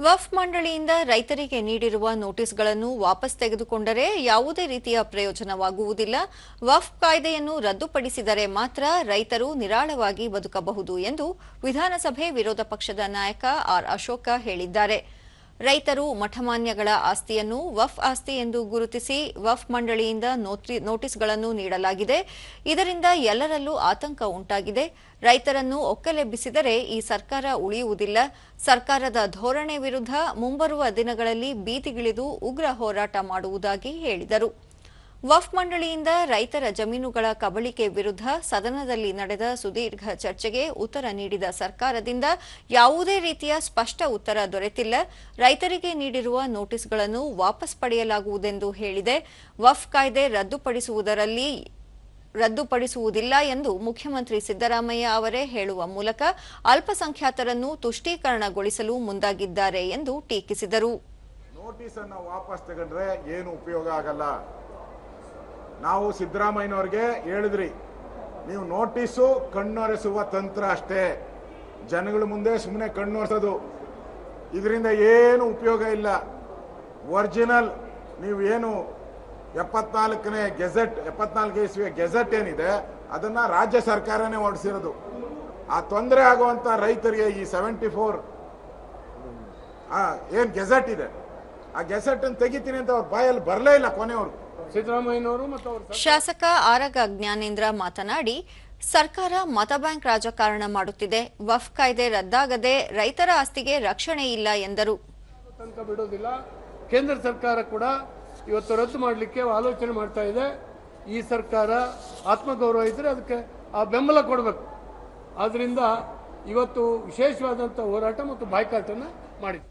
ವಫ್ ಮಂಡಳಿಯಿಂದ ರೈತರಿಗೆ ನೀಡಿರುವ ನೋಟಿಸ್ಗಳನ್ನು ವಾಪಸ್ ತೆಗೆದುಕೊಂಡರೆ ಯಾವುದೇ ರೀತಿಯ ಪ್ರಯೋಜನವಾಗುವುದಿಲ್ಲ. ವಫ್ ಕಾಯ್ದೆಯನ್ನು ರದ್ದುಪಡಿಸಿದರೆ ಮಾತ್ರ ರೈತರು ನಿರಾಳವಾಗಿ ಬದುಕಬಹುದು ಎಂದು ವಿಧಾನಸಭೆ ವಿರೋಧ ಪಕ್ಷದ ನಾಯಕ ಆರ್ ಅಶೋಕ ಹೇಳಿದ್ದಾರೆ. ರೈತರು ಮಠಮಾನ್ಯಗಳ ಆಸ್ತಿಯನ್ನು ವಫ್ ಆಸ್ತಿ ಎಂದು ಗುರುತಿಸಿ ವಫ್ ಮಂಡಳಿಯಿಂದ ನೋಟಿಸ್ಗಳನ್ನು ನೀಡಲಾಗಿದೆ. ಇದರಿಂದ ಎಲ್ಲರಲ್ಲೂ ಆತಂಕ ಉಂಟಾಗಿದೆ. ರೈತರನ್ನು ಒಕ್ಕಲೆಬ್ಬಿಸಿದರೆ ಈ ಸರ್ಕಾರ ಉಳಿಯುವುದಿಲ್ಲ. ಸರ್ಕಾರದ ಧೋರಣೆ ವಿರುದ್ಧ ಮುಂಬರುವ ದಿನಗಳಲ್ಲಿ ಬೀದಿಗಿಳಿದು ಉಗ್ರ ಹೋರಾಟ ಮಾಡುವುದಾಗಿ ಹೇಳಿದರು. ವಫ್ ಮಂಡಳಿಯಿಂದ ರೈತರ ಜಮೀನುಗಳ ಕಬಳಿಕೆ ವಿರುದ್ಧ ಸದನದಲ್ಲಿ ನಡೆದ ಸುದೀರ್ಘ ಚರ್ಚೆಗೆ ಉತ್ತರ ನೀಡಿದ ಸರ್ಕಾರದಿಂದ ಯಾವುದೇ ರೀತಿಯ ಸ್ಪಷ್ಟ ಉತ್ತರ ದೊರೆತಿಲ್ಲ. ರೈತರಿಗೆ ನೀಡಿರುವ ನೋಟಿಸ್ಗಳನ್ನು ವಾಪಸ್ ಪಡೆಯಲಾಗುವುದೆಂದು ಹೇಳಿದೆ. ವಫ್ ಕಾಯ್ದೆ ರದ್ದುಪಡಿಸುವುದಿಲ್ಲ ಎಂದು ಮುಖ್ಯಮಂತ್ರಿ ಸಿದ್ದರಾಮಯ್ಯ ಅವರೇ ಹೇಳುವ ಮೂಲಕ ಅಲ್ಪಸಂಖ್ಯಾತರನ್ನು ತುಷ್ಟೀಕರಣಗೊಳಿಸಲು ಮುಂದಾಗಿದ್ದಾರೆ ಎಂದು ಟೀಕಿಸಿದರು. ನೋಟಿಸ್ ಅನ್ನು ವಾಪಸ್ ತಗೊಂಡ್ರೆ ಏನು ಉಪಯೋಗ ಆಗಲ್ಲ. ನಾವು ಸಿದ್ದರಾಮಯ್ಯನವರಿಗೆ ಹೇಳಿದ್ರಿ, ನೀವು ನೋಟಿಸು ಕಣ್ಣೊರೆಸುವ ತಂತ್ರ ಅಷ್ಟೇ, ಜನಗಳ ಮುಂದೆ ಸುಮ್ಮನೆ ಕಣ್ಣೊರೆಸೋದು, ಇದರಿಂದ ಏನು ಉಪಯೋಗ ಇಲ್ಲ. ಒರಿಜಿನಲ್ ನೀವು ಏನು 74ನೇ ಗೆಜೆಟ್ 74 ಇಸ್ವಿಯ ಗೆಜೆಟ್ ಏನಿದೆ ಅದನ್ನ ರಾಜ್ಯ ಸರ್ಕಾರನೇ ಹೊರಡಿಸಿರೋದು. ಆ ತೊಂದರೆ ಆಗುವಂತ ರೈತರಿಗೆ ಈ 74 ಏನ್ ಗೆಜೆಟ್ ಇದೆ ಆ ಗೆಜೆಟ್ ಅನ್ನು ತೆಗಿತೀನಿ ಅಂತ ಅವ್ರ ಬಾಯಲ್ಲಿ ಬರಲೇ ಇಲ್ಲ ಕೊನೆಯವರು ಸಿದ್ದರಾಮಯ್ಯನವರು ಮತ್ತು ಶಾಸಕ ಆರಗ ಜ್ಞಾನೇಂದ್ರ ಮಾತನಾಡಿ, ಸರ್ಕಾರ ಮತ ಬ್ಯಾಂಕ್ ರಾಜಕಾರಣ ಮಾಡುತ್ತಿದೆ. ವಫ್ ಕಾಯ್ದೆ ರದ್ದಾಗದೆ ರೈತರ ಆಸ್ತಿಗೆ ರಕ್ಷಣೆ ಇಲ್ಲ ಎಂದರು. ತನಕ ಬಿಡೋದಿಲ್ಲ. ಕೇಂದ್ರ ಸರ್ಕಾರ ಕೂಡ ಇವತ್ತು ರದ್ದು ಮಾಡಲಿಕ್ಕೆ ಆಲೋಚನೆ ಮಾಡ್ತಾ ಇದೆ. ಈ ಸರ್ಕಾರ ಆತ್ಮಗೌರವ ಇದ್ರೆ ಅದಕ್ಕೆ ಆ ಬೆಂಬಲ ಕೊಡಬೇಕು. ಆದ್ರಿಂದ ಇವತ್ತು ವಿಶೇಷವಾದಂಥ ಹೋರಾಟ ಮತ್ತು ಬಾಯ್ಕಾಟನ್ನು ಮಾಡಿದೆ.